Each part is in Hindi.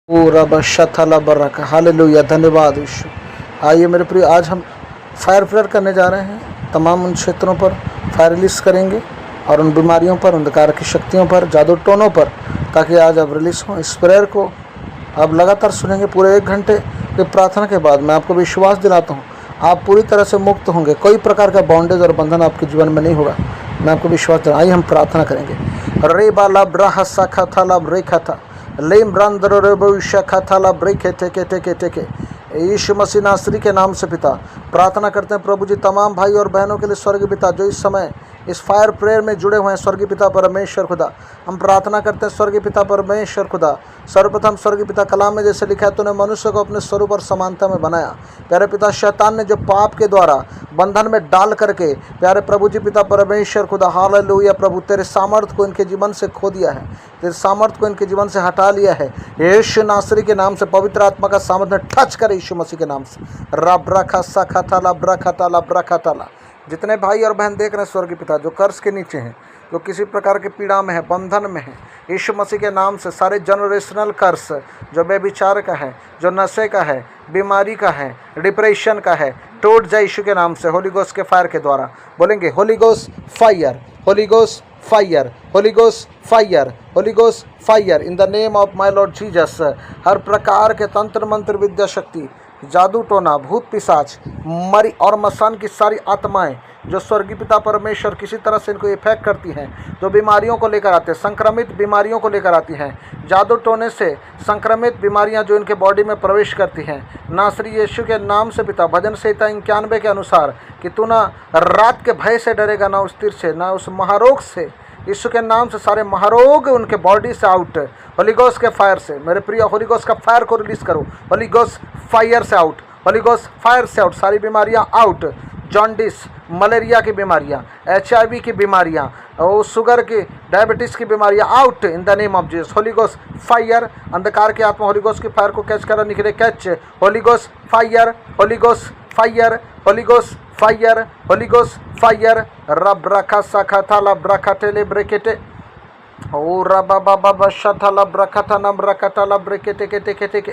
पूरा बशथला बरक हालेलुया, धन्यवाद यीशु। आइए मेरे प्रिय, आज हम फायर प्रेयर करने जा रहे हैं। तमाम उन क्षेत्रों पर फायर रिलीज करेंगे और उन बीमारियों पर, अंधकार की शक्तियों पर, जादू टोनों पर, ताकि आज अब रिलीज हो। इस प्रेयर को आप लगातार सुनेंगे पूरे 1 घंटे की प्रार्थना के बाद। मैं आपको विश्वास दिलाता हूँ आप पूरी तरह से मुक्त होंगे। कोई प्रकार का बॉन्डेज और बंधन आपके जीवन में नहीं होगा। मैं आपको विश्वास दिला। आइए हम प्रार्थना करेंगे। रे बाला ब्राह सखा था लब रेखा था लेम ब्रांदर भविष्य खाता लब रेखे टेके टेके टेके। यीशु मसीह नासरी के नाम से पिता प्रार्थना करते हैं प्रभु जी, तमाम भाई और बहनों के लिए स्वर्गीय पिता जो इस समय इस फायर प्रेयर में जुड़े हुए हैं। स्वर्गीय पिता परमेश्वर खुदा, हम प्रार्थना करते हैं स्वर्गीय पिता परमेश्वर खुदा। सर्वप्रथम स्वर्गीय पिता कलाम में जैसे लिखा है, तूने मनुष्य को अपने स्वरूप और समानता में बनाया। प्यारे पिता, शैतान ने जो पाप के द्वारा बंधन में डाल करके प्यारे प्रभु जी पिता परमेश्वर खुदा, हालेलुया प्रभु, तेरे सामर्थ्य को इनके जीवन से खो दिया है, तेरे सामर्थ्य को इनके जीवन से हटा लिया है। यीशु नासरी के नाम से पवित्र आत्मा का सामर्थ्य टच करे यीशु मसीह के नाम से। रब्रा खसा खताला ब्रा खताला ब्रा खताला। जितने भाई और बहन देख रहे हैं स्वर्गीय पिता, जो कर्ज के नीचे हैं, जो किसी प्रकार के पीड़ा में है, बंधन में है, यीशु मसीह के नाम से सारे जनरेशनल कर्ज, जो बेविचार का है, जो नशे का है, बीमारी का है, डिप्रेशन का है, टूट जाए यीशु के नाम से। होली गोस्ट के फायर के द्वारा बोलेंगे, Holy Ghost fire, Holy Ghost fire, Holy Ghost fire, Holy Ghost fire in the name of my Lord Jesus. हर प्रकार के तंत्र मंत्र, विद्या शक्ति, जादू टोना, भूत पिशाच, मरी और मसान की सारी आत्माएं जो स्वर्गीय पिता परमेश्वर किसी तरह से इनको इफेक्ट करती हैं, जो बीमारियों को लेकर आते हैं, संक्रमित बीमारियों को लेकर आती हैं, जादू टोने से संक्रमित बीमारियां जो इनके बॉडी में प्रवेश करती हैं, नासरी यीशु के नाम से पिता, भजन संहिता 91 के अनुसार कि तू ना रात के भय से डरेगा, ना उस तीर से, ना उस महारोग से। यीशु के नाम से सारे महारोग उनके बॉडी से आउट, होली गोस्ट के फायर से। मेरे प्रिय, होली गोस्ट का फायर को रिलीज करो, होली गोस्ट फायर से आउट, होली गोस्ट फायर से आउट। सारी बीमारियां आउट, जॉन्डिस, मलेरिया की बीमारियां, HIV की बीमारियां, और शुगर की, डायबिटीज़ की बीमारियां out in the name of Jesus. Holi Ghost fire, अंधकार की आत्मा होली गोस्ट की फायर को कैच करा, निकले catch, Holi Ghost fire, Holy Ghost fire, Holy Ghost fire, Holy Ghost fire. रब रखा सखा था लब रखा टेले ब्रेकेटे ओ रबा बाबा बशा था लब रखा था नब रखा था लब ब्रेकेटे के टेके टेके।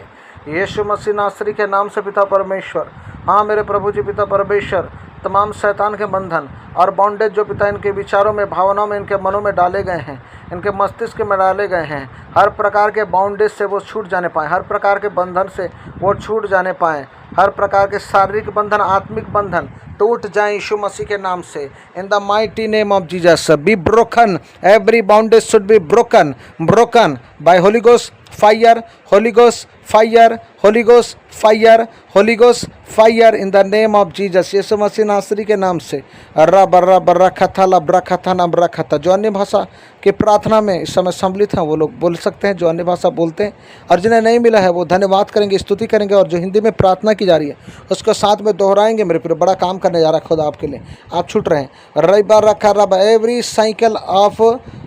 यीशु मसीह नासरी के नाम से पिता परमेश्वर, हाँ मेरे प्रभु जी पिता परमेश्वर, तमाम शैतान के बंधन और बॉन्डेज जो पिता इनके विचारों में, भावनाओं में, इनके मनों में डाले गए हैं, इनके मस्तिष्क में डाले गए हैं, हर प्रकार के बॉन्डेज से वो छूट जाने पाएँ, हर प्रकार के बंधन से वो छूट जाने पाएँ, हर प्रकार के शारीरिक बंधन, आत्मिक बंधन टूट जाए यीशु मसीह के नाम से। In the mighty name of Jesus be broken, every bondage should be broken, broken by Holy Ghost fire, Holy Ghost fire, Holy Ghost fire, Holy Ghost fire in the name of Jesus. यीशु मसीह नासरी के नाम से। रब रब रखा लब रखा नब रखा। जो अन्य भाषा की प्रार्थना में इस समय सम्मिलित हैं वो लोग बोल सकते हैं, जो अन्य भाषा बोलते हैं, और जिन्हें नहीं मिला है वो धन्यवाद करेंगे, स्तुति करेंगे, और जो हिंदी में प्रार्थना की जा रही है उसको साथ में दोहराएंगे। मेरे प्रिय, बड़ा काम करने जा रहा है खुदा आपके लिए, आप छूट रहे हैं। रब रखा रब, एवरी साइकिल ऑफ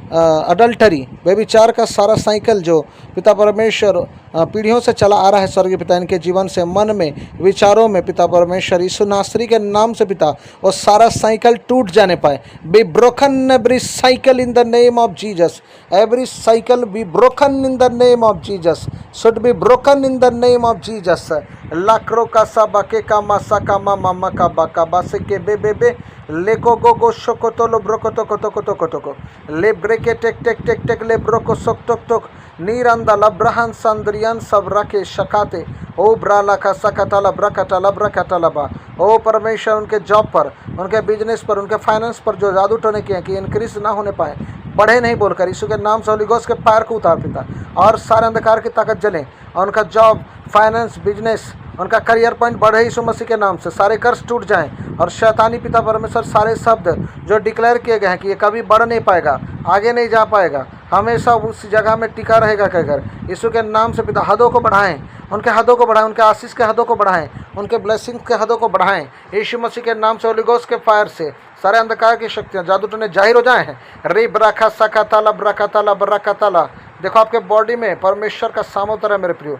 अडल्टरी, बेविचार का सारा साइकिल जो पिता परमेश्वर पीढ़ियों से चला आ रहा है स्वर्गीय पिता, इनके जीवन से, मन में, विचारों में पिता परमेश्वर यीशु नासरी के नाम से पिता, वो सारा साइकिल टूट जाने पाए। Be broken every cycle in the name of Jesus, every cycle be broken in the name of Jesus, should be broken in the name of Jesus. लाक्रो का सा बाके का मासा का मामा का बाका बासे के बे लेको गो शोको तो लो ब्रोको तो को ले ब्रेके टेक टेक टेक टेक ले ब्रोको सोक टोक टोक नीरंदा लब्रहन संद्रियन सब रखे शकाते ओ ब्राला का सकता लब्रकटा लब्रकटा लबा। ओ परमेश्वर, उनके जॉब पर, उनके बिजनेस पर, उनके फाइनेंस पर जो जादू टोने किए कि इनक्रीज ना होने पाए, बढ़े नहीं बोलकर यीशु के नाम से होली गोस्ट के फायर को उतार पिता, और सारे अंधकार की ताकत जले, और उनका जॉब, फाइनेंस, बिजनेस, उनका करियर पॉइंट बढ़े यीशु मसीह के नाम से। सारे कर्ज टूट जाएं, और शैतानी पिता परमेश्वर सारे शब्द जो डिक्लेयर किए गए हैं कि ये कभी बढ़ नहीं पाएगा, आगे नहीं जा पाएगा, हमेशा उस जगह में टिका रहेगा कहकर यीशु के नाम से पिता हदों को बढ़ाएं, उनके हदों को बढ़ाएं, उनके आशीष के हदों को बढ़ाएं, उनके ब्लेसिंग के हदों को बढ़ाएं यीशु मसीह के नाम से। होली गोस्ट के फायर से सारे अंधकार की शक्तियाँ, जादू टोने जाहिर हो जाए हैं। रे ब्राखा सका ताला ब्राखा ताला ब्राखा ताला। देखो आपके बॉडी में परमेश्वर का सामर्थ्य है मेरे प्रियो।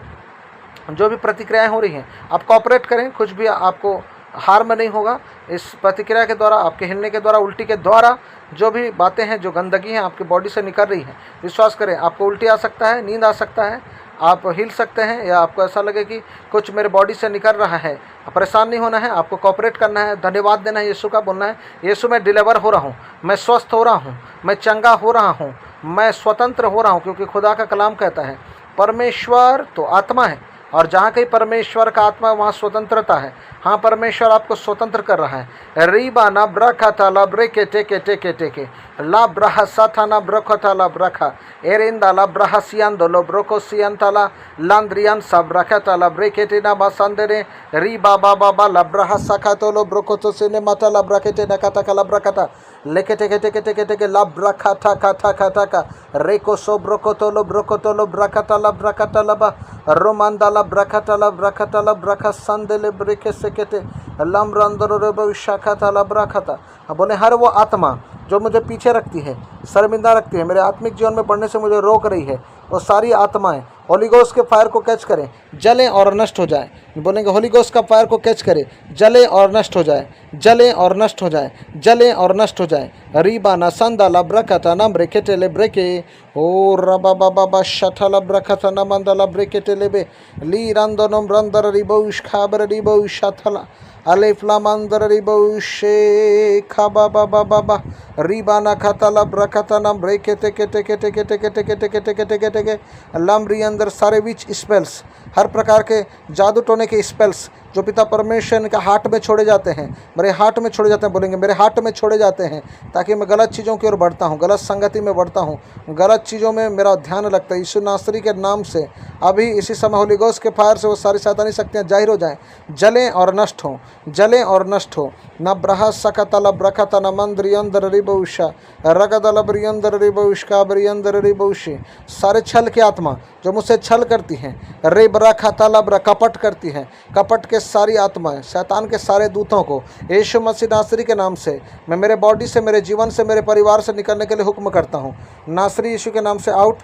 जो भी प्रतिक्रियाएं हो रही हैं, आप कॉपरेट करें, कुछ भी आपको हार्म नहीं होगा इस प्रतिक्रिया के द्वारा, आपके हिलने के द्वारा, उल्टी के द्वारा। जो भी बातें हैं, जो गंदगी हैं आपकी बॉडी से निकल रही हैं, विश्वास करें आपको उल्टी आ सकता है, नींद आ सकता है, आप हिल सकते हैं, या आपको ऐसा लगे कि कुछ मेरे बॉडी से निकल रहा है, परेशान नहीं होना है, आपको कोऑपरेट करना है, धन्यवाद देना है यीशु का, बोलना है यीशु मैं डिलीवर हो रहा हूँ, मैं स्वस्थ हो रहा हूँ, मैं चंगा हो रहा हूँ, मैं स्वतंत्र हो रहा हूँ। क्योंकि खुदा का कलाम कहता है परमेश्वर तो आत्मा है, और जहाँ कहीं परमेश्वर का आत्मा वहाँ स्वतंत्रता है। हाँ, परमेश्वर आपको स्वतंत्र कर रहा है। रीबा ना ब्रखा था ला ब्रेके टेके टेके टेके ला ब्रहा साथा ना ब्रखो था ला ब्रखा एरिंदा ला ब्रहा सियान दो लो ब्रोको सियान ताला लांद्रियान सब रखा था ला ब्रेके टेना बासंदरे रीबा बाबा बा ला ब्रहा सखा तो लो ब्रोको तो सिने माता ला ब्रके टेना कथा का ला ब्रखा था लेके टेके टेके टेके टेके ला ब्रखा था का रेको सो ब्रोको तो लो ब्रखा था ला ब्रखा था ला बा रोमांदा ला ब्रखा था ला ब्रखा संदेले ब्रेके सेकेते लम रंदरो रे भविष्यका था ला ब्रखा था। बोले हर वो आत्मा जो मुझे पीछे रखती है, शर्मिंदा रखती है, मेरे आत्मिक जीवन में बढ़ने से मुझे रोक रही है, वो सारी आत्माएं होली गोस्ट के फायर को कैच करें, जलें और नष्ट हो जाए। बोलेंगे होली गोस्ट का फायर को कैच करें, जले और नष्ट हो जाए, जले और नष्ट हो जाए, जले और नष्ट हो जाए। रीबा ना संदा ला ब्रखता ना ब्रेकेटे ले ब्रेके ओ रबा बाबा बा शठा ला ब्रखता ना मंदा ला ब्रेकेटे ले बे ली रंदनम रंदर रिबौश खाबर रिबौश शठला अले फ्लामंदर रिबौशे खाबा बाबा बाबा रीबा ना खाता ला ब्रखता ना ब्रेकेटे के टेके टेके टेके टेके टेके टेके टेके टेके लमरी अंदर सारे विच स्पेल्स, हर प्रकार के जादू टोने के स्पेल्स जो पिता परमेश्वर के हार्ट में छोड़े जाते हैं, मेरे हार्ट में छोड़े जाते हैं। बोलेंगे मेरे हार्ट में छोड़े जाते हैं ताकि मैं गलत चीज़ों की ओर बढ़ता हूँ, गलत संगति में बढ़ता हूँ, गलत चीज़ों में मेरा ध्यान लगता है। यीशु नासरी के नाम से अभी इसी समय होली गोस्ट के फायर से वो सारी शैतानी शक्तियाँ जाहिर हो जाएँ, जलें और नष्ट हों, जलें और नष्ट हो। न ब्रहा सकतल ब्रखत न मंद्रियंदर रिबौषा रगदल ब्रियंदर रिबौषका ब्रियंदर रिबौशी, सारे छल की आत्मा जो मुझसे छल करती हैं, रे ब्रखा तलब कपट करती हैं, कपट के सारी आत्माएं, शैतान के सारे दूतों को यीशु मसीह नासरी के नाम से मैं मेरे बॉडी से, मेरे जीवन से, मेरे परिवार से निकलने के लिए हुक्म करता हूँ। नासरी यीशु के नाम से आउट,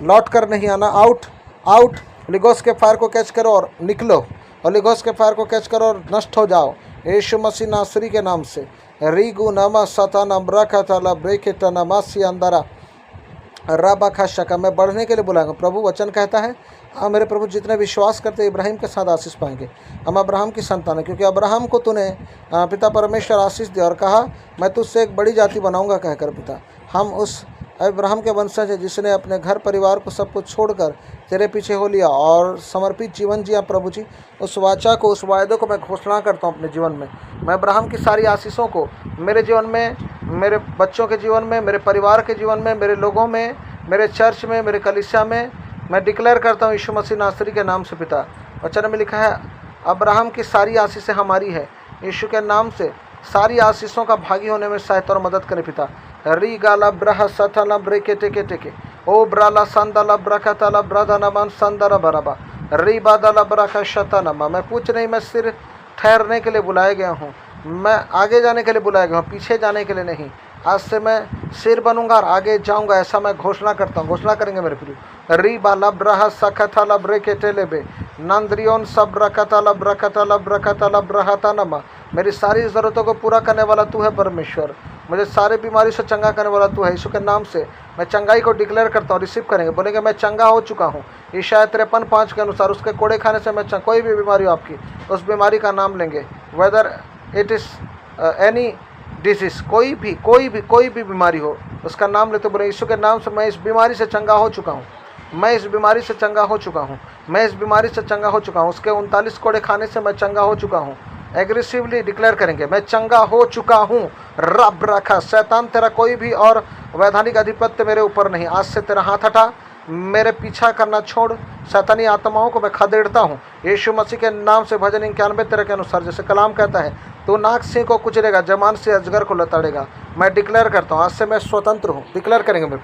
लौट कर नहीं आना, आउट आउट। होली गोस्ट के फायर को कैच करो और निकलो, होली गोस्ट के फायर को कैच करो और नष्ट हो जाओ यीशु मसीह नासरी के नाम से। रीगु नमा सताना ब्रखा तला ब्रेके तनामासी अंदरा रबा खशका, मैं बढ़ने के लिए बुलाऊंगा। प्रभु वचन कहता है हाँ मेरे प्रभु जितने विश्वास करते इब्राहिम के साथ आशीष पाएंगे। हम अब्राहम की संतान है, क्योंकि अब्राहम को तूने पिता परमेश्वर आशीष दिया और कहा मैं तुझसे एक बड़ी जाति बनाऊंगा कहकर। पिता हम उस अब्राहम के वंशज है जिसने अपने घर परिवार को सब कुछ छोड़कर तेरे पीछे हो लिया और समर्पित जीवन जिया। प्रभु जी उस वाचा को, उस वायदे को मैं घोषणा करता हूँ अपने जीवन में। मैं अब्राहम की सारी आशीषों को मेरे जीवन में, मेरे बच्चों के जीवन में, मेरे परिवार के जीवन में, मेरे लोगों में, मेरे चर्च में, मेरे कलीसिया में मैं डिक्लेयर करता हूँ यीशु मसीह नासरी के नाम से। पिता वचन में लिखा है अब्राहम की सारी आशीषें हमारी है। यीशु के नाम से सारी आशीषों का भागी होने में सहायता और मदद करे पिता। री गाला ब्रह सथला ब्रेके टेके टेके ओ ब्राला संदला ब्रखतला ब्रदनमन संदरा बराबा री बादला ब्रख शतनमा। मैं कुछ नहीं, मैं सिर ठहरने के लिए बुलाया गया हूँ, मैं आगे जाने के लिए बुलाया गया हूँ, पीछे जाने के लिए नहीं। आज से मैं सिर बनूंगा और आगे जाऊंगा, ऐसा मैं घोषणा करता हूँ। घोषणा करेंगे मेरे प्रिय। री बाला ब्रह सखतला ब्रेके टेलेबे नंद्रियोन सब रखतला ब्रखतला ब्रखतला ब्रहतनमा। मेरी सारी ज़रूरतों को पूरा करने वाला तू है परमेश्वर, मुझे सारे बीमारी से चंगा करने वाला तू है। यीशु के नाम से मैं चंगाई को डिक्लेयर करता हूँ। रिसीव करेंगे, बोलेंगे मैं चंगा हो चुका हूँ। ईशाया 53:5 के अनुसार उसके कोड़े खाने से मैं कोई भी बीमारी हो आपकी, उस बीमारी का नाम लेंगे। Whether it is any disease, कोई भी बीमारी हो उसका नाम लेते बोले यीशु के नाम से मैं इस बीमारी से चंगा हो चुका हूँ, मैं इस बीमारी से चंगा हो चुका हूँ, मैं इस बीमारी से चंगा हो चुका हूँ। उसके 39 कोड़े खाने से मैं चंगा हो चुका हूँ। एग्रेसिवली डिक्लेयर करेंगे मैं चंगा हो चुका हूँ। रब रखा शैतान तेरा कोई भी और वैधानिक अधिपत्य मेरे ऊपर नहीं। आज से तेरा हाथ हटा, मेरे पीछा करना छोड़, शैतानी आत्माओं को मैं खदेड़ता हूँ यीशु मसीह के नाम से। भजन 91 तेरे के अनुसार जैसे कलाम कहता है तो नाग सिंह को कुचलेगा, जमान से अजगर को लताड़ेगा। मैं डिक्लेयर करता हूँ आज से मैं स्वतंत्र हूँ। डिक्लेयर करेंगे, मैं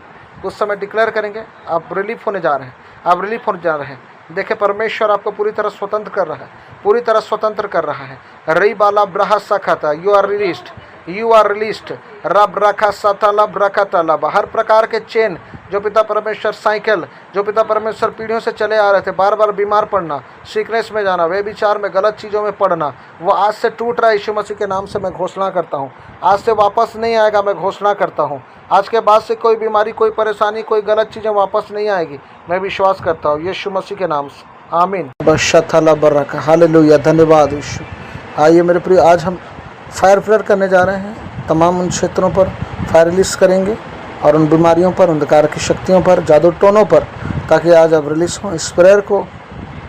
उस समय डिक्लेयर करेंगे। आप रिलीफ होने जा रहे हैं, आप रिलीफ होने जा रहे हैं। देखिए परमेश्वर आपको पूरी तरह स्वतंत्र कर रहा है, पूरी तरह स्वतंत्र कर रहा है। रई बाला ब्रहा सखता, you are released, you are released. रब रखा सतलब रखा तलब। हर प्रकार के चेन जो पिता परमेश्वर, साइकिल जो पिता परमेश्वर पीढ़ियों से चले आ रहे थे, बार बार बीमार पड़ना, सीकनेस में जाना, वे विचार में, गलत चीज़ों में पड़ना, वो आज से टूट रहा है। यीशु मसीह के नाम से मैं घोषणा करता हूँ, आज से वापस नहीं आएगा। मैं घोषणा करता हूँ आज के बाद से कोई बीमारी, कोई परेशानी, कोई गलत चीज़ें वापस नहीं आएगी। मैं विश्वास करता हूँ यीशु मसीह के नाम से, आमीन। बशतला बरका, हालेलुया, धन्यवाद यीशु। आइए मेरे प्रिय, आज हम फायर प्रेयर करने जा रहे हैं। तमाम उन क्षेत्रों पर फायर रिलीज करेंगे और उन बीमारियों पर, अंधकार की शक्तियों पर, जादू टोनों पर, ताकि आज अब रिलीज हों। इस प्रेयर को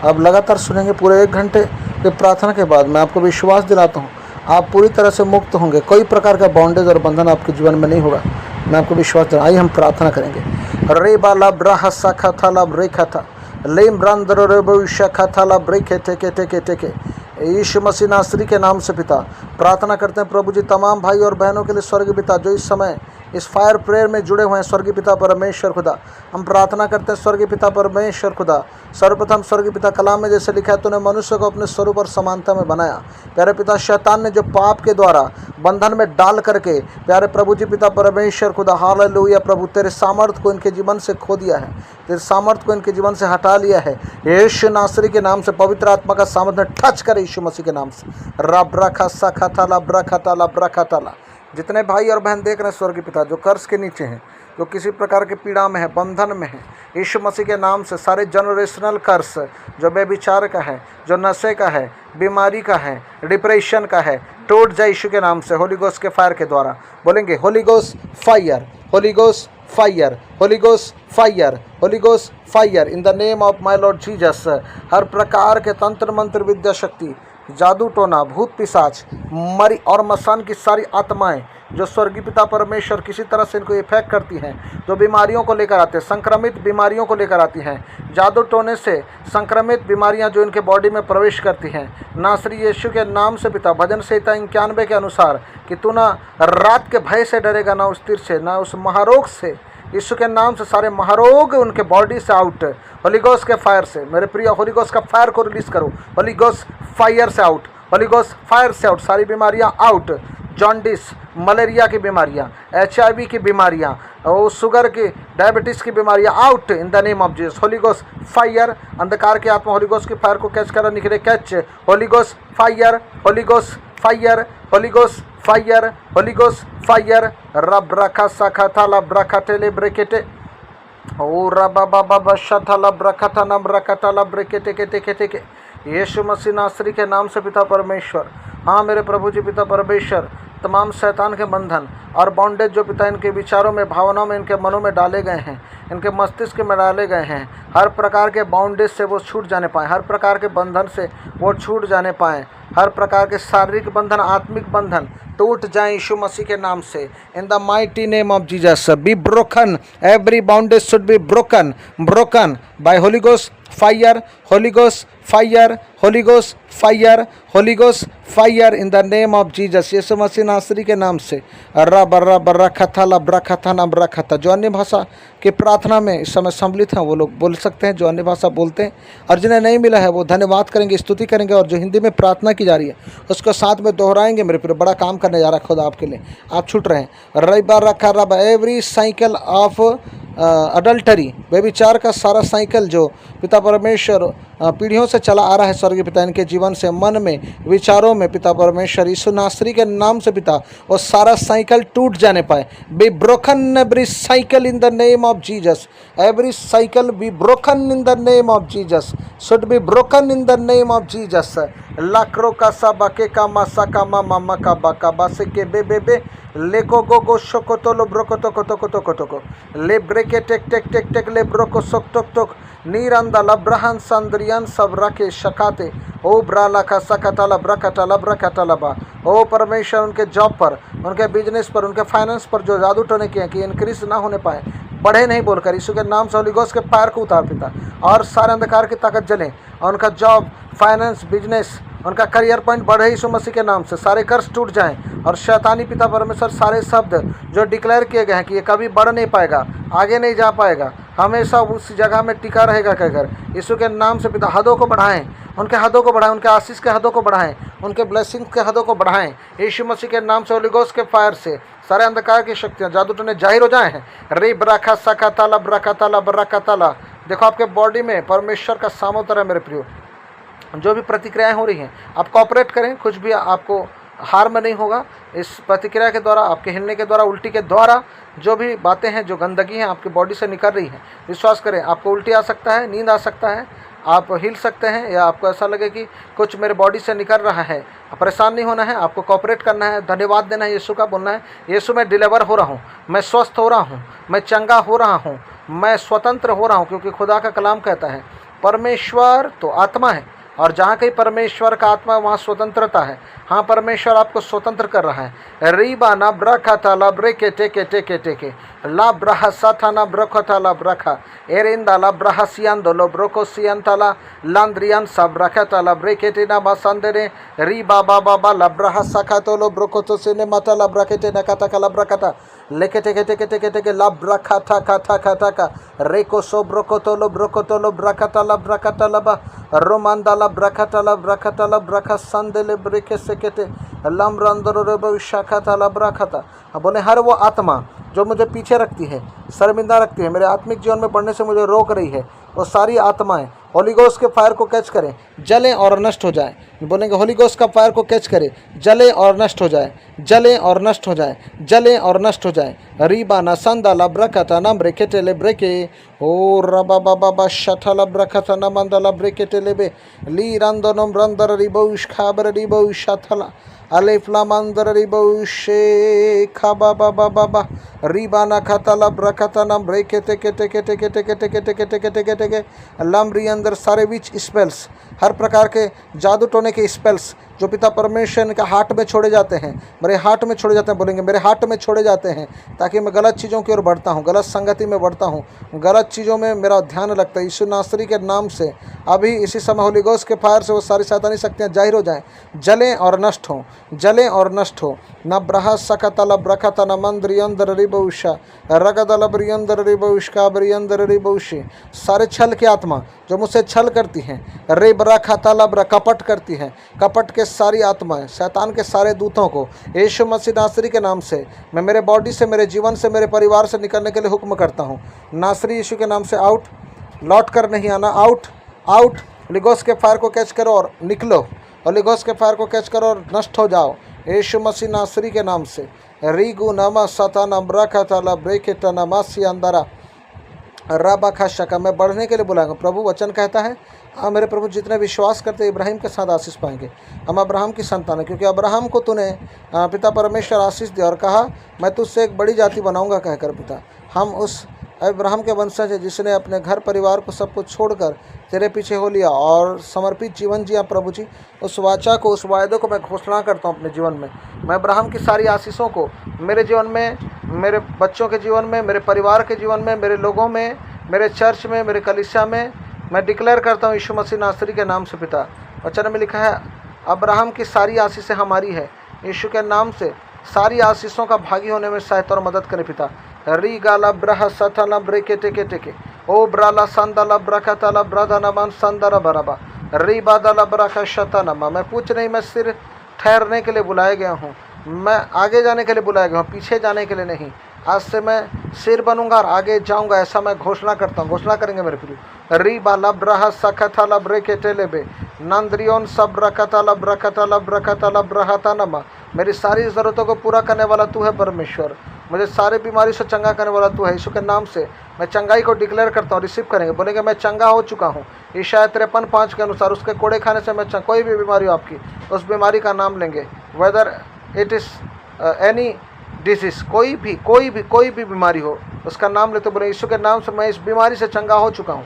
आप लगातार सुनेंगे पूरे 1 घंटे की प्रार्थना के बाद। मैं आपको विश्वास दिलाता हूँ आप पूरी तरह से मुक्त होंगे। कोई प्रकार का बॉन्डेज और बंधन आपके जीवन में नहीं होगा। मैं आपको विश्वास दिलाता हूँ। आइए हम प्रार्थना करेंगे। रे बाला ब्राह सखा था लब रेखा था लेम ब्रांदर रे भविष्य था लब रेखे टेके टेके टेके। यीशु मसीह नासरी के नाम से पिता प्रार्थना करते हैं प्रभु जी, तमाम भाई और बहनों के लिए स्वर्गीय पिता जो इस समय इस फायर प्रेयर में जुड़े हुए हैं। स्वर्गीय पिता परमेश्वर खुदा, हम प्रार्थना करते हैं स्वर्गीय पिता परमेश्वर खुदा। सर्वप्रथम स्वर्गीय पिता, कलाम में जैसे लिखा है, तूने मनुष्य को अपने स्वरूप और समानता में बनाया। प्यारे पिता, शैतान ने जो पाप के द्वारा बंधन में डाल करके प्यारे प्रभु जी पिता परमेश्वर खुदा, हालेलुया प्रभु, तेरे सामर्थ्य को इनके जीवन से खो दिया है, तेरे सामर्थ्य को इनके जीवन से हटा लिया है। यीशु नासरी के नाम से पवित्र आत्मा का सामर्थ्य टच करे यीशु मसीह के नाम से। रब रखा सखा था लब रखा था लब रखा था। जितने भाई और बहन देख रहे हैं स्वर्गीय पिता, जो कर्ज के नीचे हैं, जो किसी प्रकार के पीड़ा में है, बंधन में है, यीशु मसीह के नाम से सारे जनरेशनल कर्ज, जो बेविचार का है, जो नशे का है, बीमारी का है, डिप्रेशन का है, टूट जाए यीशु के नाम से। होली गोस्ट के फायर के द्वारा बोलेंगे, Holy Ghost fire, Holy Ghost fire, Holy Ghost fire, Holy Ghost fire in the name of my Lord Jesus. हर प्रकार के तंत्र मंत्र, विद्या शक्ति, जादू टोना, भूत पिशाच, मरी और मसान की सारी आत्माएं जो स्वर्गीय पिता परमेश्वर किसी तरह से इनको इफेक्ट करती हैं, जो बीमारियों को लेकर आते हैं, संक्रमित बीमारियों को लेकर आती हैं, जादू टोने से संक्रमित बीमारियां जो इनके बॉडी में प्रवेश करती हैं, नासरी यीशु के नाम से पिता, भजन संहिता 91 के अनुसार कि तू ना रात के भय से डरेगा, ना उस तीर से, ना उस महारोग से। यीशु के नाम से सारे महारोग उनके बॉडी से आउट, होली गोस्ट के फायर से। मेरे प्रिय, होली गोस्ट का फायर को रिलीज करो, होली गोस्ट फायर से आउट, होली गोस्ट फायर से आउट। सारी बीमारियां आउट, जॉन्डिस, मलेरिया की बीमारियां, HIV की बीमारियां, और शुगर की, डायबिटीज़ की बीमारियां out in the name of Jesus. Holi Ghost fire, अंधकार की आत्मा होली गोस्ट की फायर को कैच करा, निकले catch, Holi Ghost fire, Holy Ghost fire, Holy Ghost fire, Holy Ghost fire. रब रखा सखा था लब रखा टेले ब्रेकेटे, ओ रबा बाबा शथा लब रखा था नब रखा था लब ब्रेकेटे के टेके टेके। यीशु मसीह नासरी के नाम से पिता परमेश्वर, हाँ मेरे प्रभु जी पिता परमेश्वर, तमाम शैतान के बंधन और बॉन्डेज जो पिता इनके विचारों में, भावनाओं में, इनके मनों में डाले गए हैं, इनके मस्तिष्क में डाले गए हैं, हर प्रकार के बॉन्डेज से वो छूट जाने पाएँ, हर प्रकार के बंधन से वो छूट जाने पाएँ, हर प्रकार के शारीरिक बंधन, आत्मिक बंधन टूट जाए यीशु मसीह के नाम से। In the mighty name of Jesus be broken, every bondage should be broken, broken by Holy Ghost fire, Holy Ghost fire, Holy Ghost fire, Holy Ghost fire in the name of Jesus. यीशु मसीह नासरी के नाम से। रब रब रखा था लब रखा था नब रखा था। जो अन्य भाषा की प्रार्थना में इस समय सम्मिलित हैं वो लोग बोल सकते हैं, जो अन्य भाषा बोलते हैं, और जिन्हें नहीं मिला है वो धन्यवाद करेंगे, स्तुति करेंगे, और जो हिंदी में प्रार्थना की जा रही है उसको साथ में दोहराएंगे। मेरे प्रिय, बड़ा काम करने जा रहा है खुद आपके लिए, आप छूट रहे हैं। रविवार रखा रब, एवरी साइकिल ऑफ अडल्टरी, व्यभिचार का सारा साइकिल जो पिता परमेश्वर पीढ़ियों से चला आ रहा है स्वर्गीय पिता, इनके जीवन से, मन में, विचारों में पिता परमेश्वर यीशु नासरी के नाम से पिता वो सारा साइकिल टूट जाने पाए। Be broken every cycle in the name of Jesus, every cycle be broken in the name of Jesus, should be broken in the name of Jesus. लाक्रो का सा बाके का मासा का मामा का बाका बासे के बे लेको गो शोको तो लो ब्रोको तो को ले ब्रेके टेक टेक टेक टेक ले ब्रोको सोक टोक टोक नीरंदा लब्रहन संद्रियन सब रखे शकाते ओ ब्राला का सकता लब्रकटा लब्रकटा लबा। ओ परमेश्वर, उनके जॉब पर, उनके बिजनेस पर, उनके फाइनेंस पर जो जादू टोने किए कि इंक्रीज ना होने पाए, बढ़े नहीं बोलकर यीशु के नाम से होली गोस्ट के फायर को उतार पिता, और सारे अंधकार की ताकत जले, और उनका जॉब, फाइनेंस, बिजनेस उनका करियर पॉइंट बढ़े यीशु मसीह के नाम से। सारे कर्ज टूट जाएं और शैतानी पिता परमेश्वर सारे शब्द जो डिक्लेयर किए गए हैं कि ये कभी बढ़ नहीं पाएगा, आगे नहीं जा पाएगा, हमेशा उस जगह में टिका रहेगा कहकर यीशु के नाम से पिता हदों को बढ़ाएं, उनके हदों को बढ़ाएं, उनके आशीष के हदों को बढ़ाएं, उनके ब्लेसिंग के हदों को बढ़ाएं यीशु मसीह के नाम से। होली गोस्ट के फायर से सारे अंधकार की शक्तियाँ जादू टोने जाहिर हो जाए हैं। रे ब्राखा सका ताला ब्राखा ताला ब्राखा ताला। देखो आपके बॉडी में परमेश्वर का सामोतर है मेरे प्रियो। जो भी प्रतिक्रियाएं हो रही हैं आप कॉपरेट करें, कुछ भी आपको हार्म नहीं होगा इस प्रतिक्रिया के द्वारा, आपके हिलने के द्वारा, उल्टी के द्वारा। जो भी बातें हैं, जो गंदगी हैं आपकी बॉडी से निकल रही हैं, विश्वास करें आपको उल्टी आ सकता है, नींद आ सकता है, आप हिल सकते हैं, या आपको ऐसा लगे कि कुछ मेरे बॉडी से निकल रहा है। परेशान नहीं होना है, आपको कॉपरेट करना है, धन्यवाद देना है, यीशु का बोलना है यीशु मैं डिलीवर हो रहा हूँ, मैं स्वस्थ हो रहा हूँ, मैं चंगा हो रहा हूँ, मैं स्वतंत्र हो रहा हूँ। क्योंकि खुदा का कलाम कहता है परमेश्वर तो आत्मा है और जहाँ कहीं परमेश्वर का आत्मा वहाँ स्वतंत्रता है। हाँ, परमेश्वर आपको स्वतंत्र कर रहा है। रीबा ना ब्रखा था ला ब्रेके टेके टेके टेके ला ब्रहा साथा ना ब्रखा था ला ब्रखा एरिंदा ला ब्रहा सियान्दो लो ब्रोको सियंताला लांद्रियन सब रखा था ला ब्रेके टेना बासंदरे रीबा बाबा बा ला ब्रहा सखा तो लो ब्रोको तो सिने माता ला ब्रके टेना कथा का ला ब्रखा था लेके टेके टेके टेके टेके ला ब्रखा था का रेको सो ब्रोको तो लो ब्रखा था ला ब्रखा था ला बा रोमांदा ला ब्रखा था ला ब्रखा संदेले ब्रेके सेकेते लम रंदरो रे भविष्यखा था ला ब्रखा था। अब बोले हर वो आत्मा जो मुझे पीछे रखती है, शर्मिंदा रखती है, मेरे आत्मिक जीवन में बढ़ने से मुझे रोक रही है, वो सारी आत्माएं होली गोस्ट के फायर को कैच करें, जलें और नष्ट हो जाए। बोलेंगे होली गोस्ट का फायर को कैच करें, जले और नष्ट हो जाए, जले और नष्ट हो जाए, जले और नष्ट हो जाए। रीबा ना संदा ला ब्रखता ना ब्रेके टेले ब्रेके ओ रबा बाबा बा शथा ला ब्रखता ना मंदा ला ब्रेके टेले बे ली रंदो नम रंदर रिबोश खाबर रिबोश थला अले फ्लामंदर रिबोशे खाबा बाबा बाबा रीबाना खतला ब्रखतना ब्रेके टेके टेके टेके टेके टेके टेके टेके टेके टेके लमरी अंदर सारे विच स्पेल्स, हर प्रकार के जादू टोने के स्पेल्स जो पिता परमेश्वर के हार्ट में छोड़े जाते हैं, मेरे हार्ट में छोड़े जाते हैं। बोलेंगे मेरे हार्ट में छोड़े जाते हैं ताकि मैं गलत चीज़ों की ओर बढ़ता हूँ, गलत संगति में बढ़ता हूँ, गलत चीज़ों में मेरा ध्यान लगता है। यीशु नासरी के नाम से अभी इसी समय होली गोस्ट के फायर से वो सारी शैतानी शक्तियाँ जाहिर हो जाएँ, जलें और नष्ट हों, जलें और नष्ट हो। न ब्रहा सकतल ब्रखत न मंद्रियंदर रिबौषा रगदल ब्रियंदर रिबौषका ब्रियंदर रिबौशी। सारे छल की आत्मा जो मुझसे छल करती हैं, रे ब्रखा तलब कपट करती हैं, कपट के सारी आत्माएं, शैतान के सारे दूतों को यीशु मसीह नासरी के नाम से मैं मेरे बॉडी से, मेरे जीवन से, मेरे परिवार से निकलने के लिए हुक्म करता हूँ। नासरी यीशु के नाम से आउट, लौट कर नहीं आना, आउट आउट। होली गोस्ट के फायर को कैच करो और निकलो, होली गोस्ट के फायर को कैच करो और नष्ट हो जाओ यीशु मसीह नासरी के नाम से। रीगु नमा सताना ब्रखता ब्रेकेटा नमासी अंदरा रबा खाशा का मैं बढ़ने के लिए बुलाऊंगा। प्रभु वचन कहता है हाँ मेरे प्रभु, जितने विश्वास करते इब्राहिम के साथ आशीष पाएंगे। हम अब्राहम की संतान है, क्योंकि अब्राहम को तूने पिता परमेश्वर आशीष दिया और कहा मैं तुझसे एक बड़ी जाति बनाऊंगा कहकर। पिता हम उस अब्राहम के वंशज है जिसने अपने घर परिवार को सब कुछ छोड़कर तेरे पीछे हो लिया और समर्पित जीवन जिया। प्रभु जी उस वाचा को, उस वायदे को मैं घोषणा करता हूँ अपने जीवन में। मैं अब्राहम की सारी आशीषों को मेरे जीवन में, मेरे बच्चों के जीवन में, मेरे परिवार के जीवन में, मेरे लोगों में, मेरे चर्च में, मेरे कलीसिया में मैं डिक्लेयर करता हूँ यीशु मसीह नासरी के नाम से। पिता वचन में लिखा है अब्राहम की सारी आशीषें हमारी है। यीशु के नाम से सारी आशीषों का भागी होने में सहायता और मदद करें पिता। री गाला ब्रह सथला ब्रेके टेके टेके ओ ब्राला संदला ब्रखतला ब्रधनमान संदरा बराबा री बादला ब्रख शतनमा। मैं पूछ नहीं, मैं सिर ठहरने के लिए बुलाया गया हूँ, मैं आगे जाने के लिए बुलाया गया हूँ, पीछे जाने के लिए नहीं। आज से मैं सिर बनूंगा और आगे जाऊंगा, ऐसा मैं घोषणा करता हूँ। घोषणा करेंगे मेरे प्रिय। री बाला ब्रह सखतला ब्रेके टेलेबे नंद्रियोन सब रखतला ब्रखतला ब्रखतला ब्रहतनमा। मेरी सारी ज़रूरतों को पूरा करने वाला तू है परमेश्वर, मुझे सारी बीमारी से चंगा करने वाला तू है। यीशु के नाम से मैं चंगाई को डिक्लेयर करता हूँ। रिसीव करेंगे, बोलेंगे मैं चंगा हो चुका हूँ। ईशाया 53:5 के अनुसार उसके कोड़े खाने से मैं कोई भी बीमारी हो आपकी, उस बीमारी का नाम लेंगे। Whether it is any disease, कोई भी बीमारी हो उसका नाम लेते बोले यीशु के नाम से मैं इस बीमारी से चंगा हो चुका हूँ,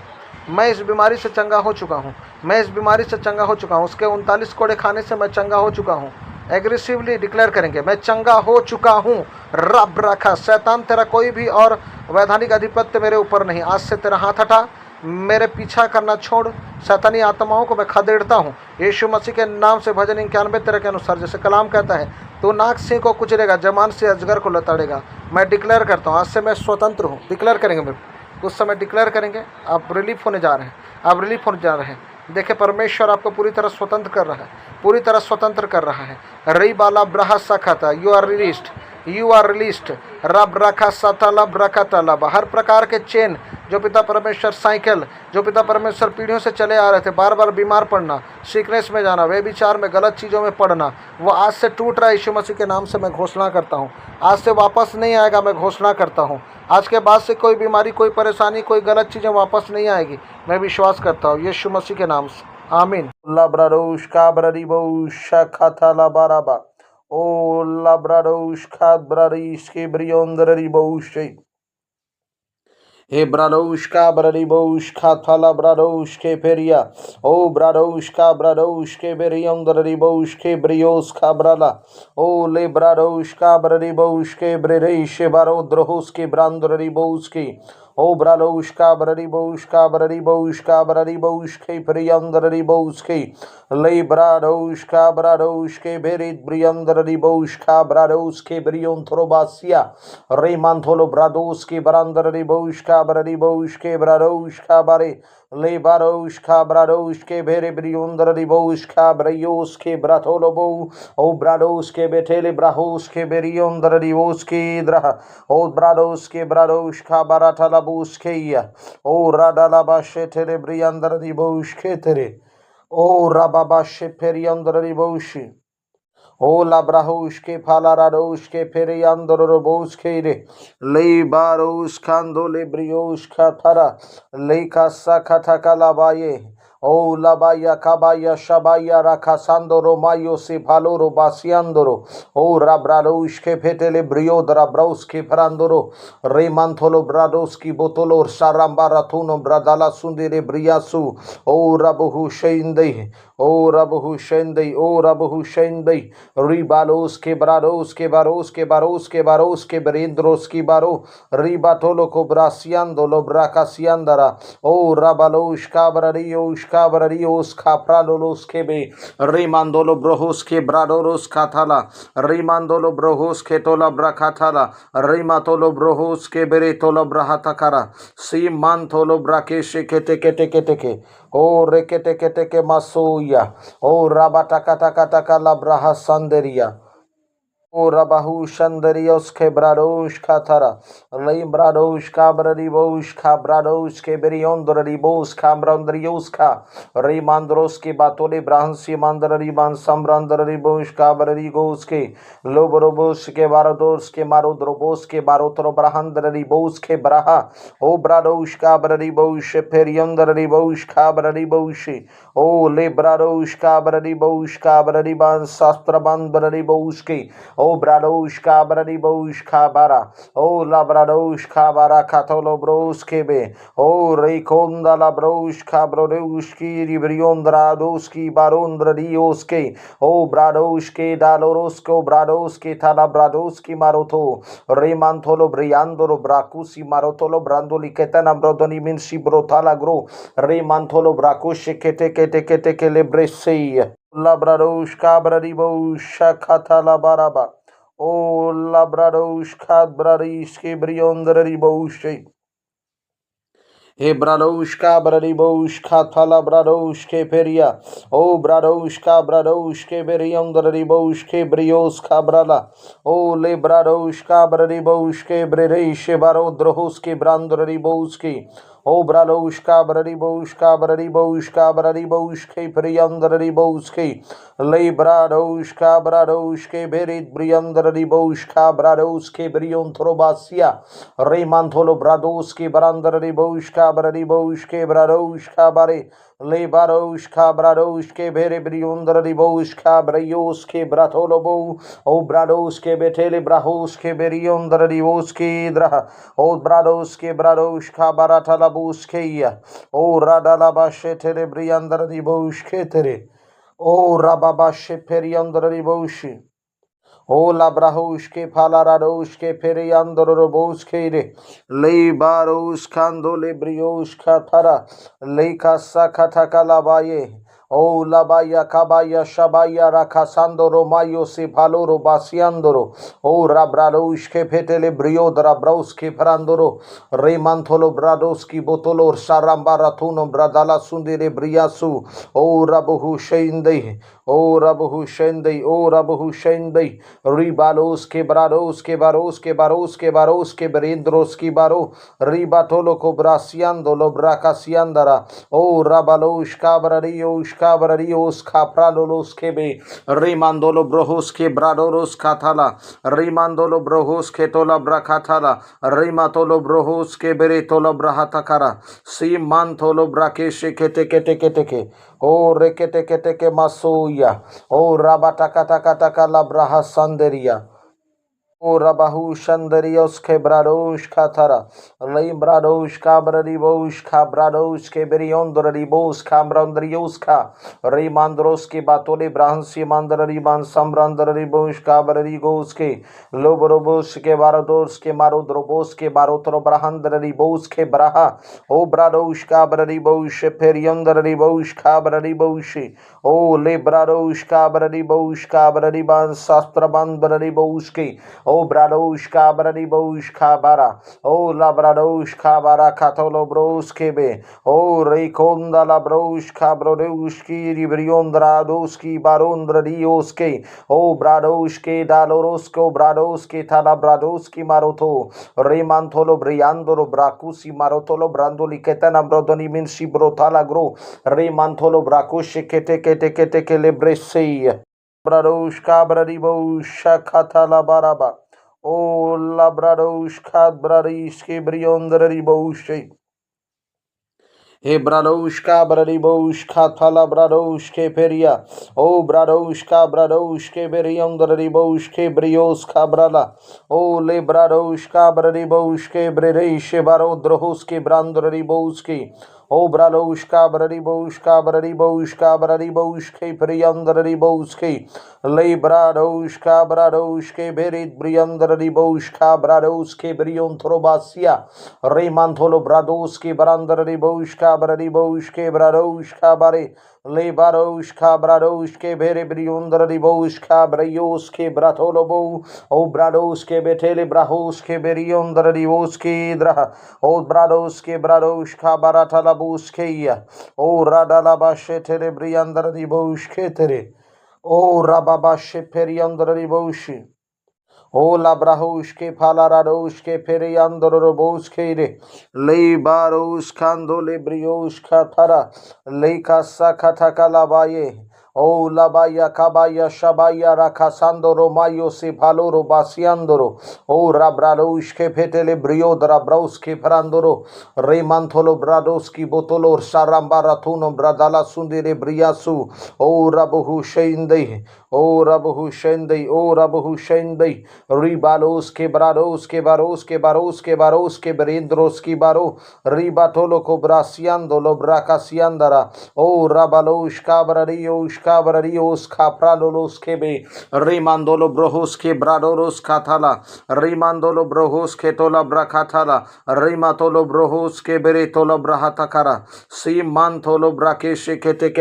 मैं इस बीमारी से चंगा हो चुका हूँ, मैं इस बीमारी से चंगा हो चुका हूँ। उसके 39 कोड़े खाने से मैं चंगा हो चुका हूँ। एग्रेसिवली डिक्लेयर करेंगे मैं चंगा हो चुका हूँ। रब रखा शैतान तेरा कोई भी और वैधानिक आधिपत्य मेरे ऊपर नहीं। आज से तेरा हाथ हटा, मेरे पीछा करना छोड़, शैतानी आत्माओं को मैं खदेड़ता हूँ यीशु मसीह के नाम से। भजन 91 के अनुसार जैसे कलाम कहता है, तो नाग सिंह को कुचलेगा, जमान से अजगर को लताड़ेगा। मैं डिक्लेयर करता हूँ, आज से मैं स्वतंत्र हूँ। डिक्लेयर करेंगे, मैं उस समय डिक्लेयर करेंगे, आप रिलीफ होने जा रहे हैं, आप रिलीफ होने जा रहे हैं। देखिए, परमेश्वर आपको पूरी तरह स्वतंत्र कर रहा है, पूरी तरह स्वतंत्र कर रहा है। रई बाला ब्रहा सखता, you are रिलीस्ड, you are released. रब रखा सतलब रखा तलब, हर प्रकार के चेन जो पिता परमेश्वर, साइकिल जो पिता परमेश्वर पीढ़ियों से चले आ रहे थे, बार बार बीमार पड़ना, सिकनेस में जाना, वे विचार में, गलत चीज़ों में पड़ना, वो आज से टूट रहा है। यीशु मसीह के नाम से मैं घोषणा करता हूँ, आज से वापस नहीं आएगा। मैं घोषणा करता हूँ, आज के बाद से कोई बीमारी, कोई परेशानी, कोई गलत चीज़ें वापस नहीं आएगी। मैं विश्वास करता हूँ यीशु मसीह के नाम से, आमीन। लाब्रारोश काब्रारिबोश खाता लाबाराबा ओ लाब्रारोश खाब्रारिश के ब्रियोंदरिबोश हे ब्राडोश का ब्राडिबोश खाथाला ब्राडोश के पेरिया ओ ब्राडोश का ब्राडोश के बेरियोंदरिबोश के ब्रियोस का ब्राला ओ ले ब्राडोश का ब्राडिबोश के ब्रेरेश बारो द्रोहोस के ब्रांदरिबोश के ओ ब्राडोश का ब्राडिबोश का ब्राडिबोश का ब्राडिबोश के ब्रियोंदरिबोश के ले ब्राडोश के बेरित ब्रियोंदरिबोश का ब्राडोश के ब्रियोंथरोबासिया रे मांथोलो ब्राडोस के ब्रांदरिबोश का ब्राडिबोश के ब्राडोश का बारे ले बारोश का ब्राडोश के भेरे ब्रियोंदर रिबोश का ब्रयोस के ब्राथोलोबो ओ ब्राडोस के बेटेले ब्राहोस के बेरियोंदर रिबोस के द्रह ओ ब्राडोस के ब्राडोश का बाराथालाबोस के ओ राडालाबाशे तेरे ब्रियंदर रिबोश के तेरे ओ राबाबाशे फेरियंदर रिबोशी ओ लाब्राहुश के फालाराडोश के फेरे अंदरोबोश के रे ले बारोश खांदो ले ब्रियोश का थारा ले का साखा का लाबाये ओ लाबाया काबाया शबाया राखा सांदोरो मायो से फालोरो बासियांदोरो ओ राब्राडोश के फेटेले ब्रियो द्राब्राउस के फरांदोरो रे मांथोलो ब्राडोस की बोतोलो साराम्बा राथुनो ब्रादाला सुंदरे ब्रियासु ओ रबहु शेंदे ओ रबहु शेंदे ओ रबहु शेंदे रिबालोस के ब्राडोस के बारोस के बारोस के बारोस के बरेंद्रोस की बारो रिबाटोलो को ब्रासियांदो लो ब्राकासियांदरा ओ रबालोश का ब्राडियोश का ब्राडियोस का प्रालोलोस के बे रिमांदोलो ब्रोहोस के ब्राडोरोस का थाला रिमांदोलो ब्रोहोस के तोला ब्राका थाला रिमातोलो ब्रोहोस के बेरे तोला ब्राहाताकारा सीमांतोलो ब्राकेशे केटे केटे केटे के ओ रेकेटे केटे के मासोया ओ राबाटाका टाका टाका लाब्राहा संदेरिया ओ रबाहु शंदरियोस के ब्राडोश का थारा लई ब्राडोश का ब्राडिबोश का ब्राडोश के बेरियोंदरिबोस का ब्रांदरियोस का रिमांद्रोस के बातोले ब्राहंसी मांदरिबान संब्रांदरिबोश का ब्राडिगोस के लोबरोबोस के बारोदोस के मारोद्रोबोस के बारोत्रो ब्राहंदरिबोस के ब्राहा ओ ब्राडोश का ब्राडिबोश फेरियोंदरिबोश का ब्राडिबोश ओ ले ब्राडोश का ब्राडिबान शास्त्रबान ब्राडिबोस के ओ ब्राडोश का ब्राडिबोश का बारा ओ ला ब्राडोश का बारा खातोलो ब्रोस के बे ओ रेकोंदा ला ब्रोश का ब्रोडोश की रिब्रियोंद्राडोस की बारोंद्रियोस के ओ ब्राडोश के डालोरोस को ब्राडोस के थाला ब्राडोस की मारोथो रेमांथोलो ब्रियांदोरो ब्राकुसी मारोथोलो ब्रांदोली केतना ब्रोदोनी मिनसी ब्रोथाला ग्रो रेमांथोलो ब्राकुश केटे केटे केटे के लेब्रेसे लाब्राडोश का ब्राडिबोश खाता ला बाराबा ओ लाब्राडोश का ब्राडिश के ब्रियोंदरिबोश हे ब्राडोश का ब्राडिबोश खाता ला ब्राडोश के फेरिया ओ ब्राडोश के बेरियोंदरिबोश के ब्रियोस का ब्राला ओ ले ब्राडोश का ब्राडिबोश के ब्रेरेश बारो द्रोहोस के ब्रांदरिबोश के ओ ब्राडोश का ब्राडिबोश के ब्रियोंदरिबोश के ले ब्राडोश के बेरित ब्रियोंदरिबोश का ब्राडोश के ब्रियोंथरोबासिया रे मांथोलो ब्राडोस के ब्रांदरिबोश का ब्राडिबोश के ब्राडोश का बारे ले बारोश का ब्राडोश के भेरे ब्रियोंदरिबोश का ब्रयोस के ब्राथोलोबो ओ ब्राडोस के बेटेले ब्राहोस के बेरियोंदरिबोश के द्रह ओ ब्राडोस का बाराथालाबोस के ओ राडालाबाशे तेरे ब्रियंदरिबोश के तेरे ओ राबाबाशे फेरियंदरिबोश O labrahos que falarados que periandorobos que re leibaros cando lebrios catara leicasa catacalabaye. O labaya kabaya shabaya rakasando romayo se paloro basiandoro. O rabrados que petele brio drabraus que prandoro remantolo brados que botolor sarambaratuno bradala sundere briasu. O rabuhu shende. O rabuhu shende. O rabuhu shende. Ribalos que brados que baros que baros que baros que berendros que baro ribatolo cobrasiando lo bracasiandara. O rabalos cabrarios capralolos que be rimandolo brojos que bradoros catala rimandolo brojos que tola bracatala rimatolo brojos que beretola brahatakara si mantolo braqueshe que te o rekete que masuya o rabatakataka la braha sanderia. O rabahu shandarios quebrados catara, lembrados cabradibos cabrados quebriondribos cambrandriosca, remandros que batole bransi mandrariban sambrandribos cabradibos que lobrobos que barados que marodrobos que barotro brahandribos que braha, o brados cabradibos periondribos cabradibos, o lebrados cabradibos cabradiban sastrabandribos que O bradoshka bradiboshka bara. O labradoshka bara katolobroske be. O rekonda labroshka brodoshki ribriondradoski barondra dioske. O bradoshke dalorosko bradoske talabradoski maroto. Remantolo briandolo bracusi marotolo brandoli ketana brodoni minsi brotala gro. Remantolo bracushi kete lebresei. Bradoshka bradibosha katala baraba. O labradoshka bradiske briondriboshe. Hebradoshka bradiboshka tala bradoshke peria. O bradoshke beriondriboshke brioska brala. O lebradoshka bradiboshke bredeshe barodrohoske brandriboske. O bradoshka bradiboshke priandriboske. Le bradoshke berit briandriboshka bradoske briontrobasia. Remantolo bradoske brandriboshka bradiboshke bradoshka bare. Le baroshka bradoshke bere briondriboshka brayoske bratolobo. O bradoske betele brahoske beriondriboske dra. O bradoshka baratalabuske. O radalabashe tere briandriboshke tere. O rababashe periandriboshi. O labrahoshke palaradoshke periandoroboske re. Le baroshkando lebrioshka tara. Le kasakataka labaye. O labaya kabaya shabaya rakasando romayo se paloro basiandoro. O rabradoshke petele brio drabrauske prandoro. Remantolo bradoski botolor sarambaratuno bradala sundere briasu. O rabuhu shende. O rabuhu shende. O rabuhu shende. Ribalos que brados que baros que baros que baros que berendros que baro ribatolo cobrasiando lo bracasiandara o rabalos cabrarios capralolos que be rimandolo brojos que bradoros catala rimandolo brojos que tola bracatala rimatolo brojos que beretola brahatakara si mantolo braqueshe que te